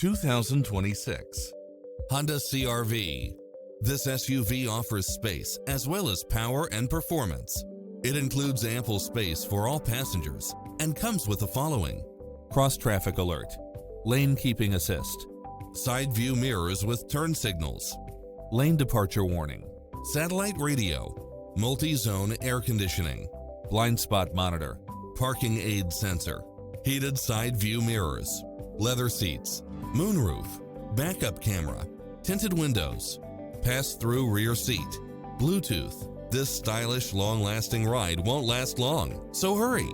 2026 Honda CR-V. This SUV offers space as well as power and performance. It includes ample space for all passengers and comes with the following: cross-traffic alert, lane keeping assist, side view mirrors with turn signals, lane departure warning, satellite radio, multi-zone air conditioning, blind spot monitor, parking aid sensor, heated side view mirrors, leather seats, moonroof, backup camera, tinted windows, pass-through rear seat, Bluetooth. This stylish, long-lasting ride won't last long, so hurry!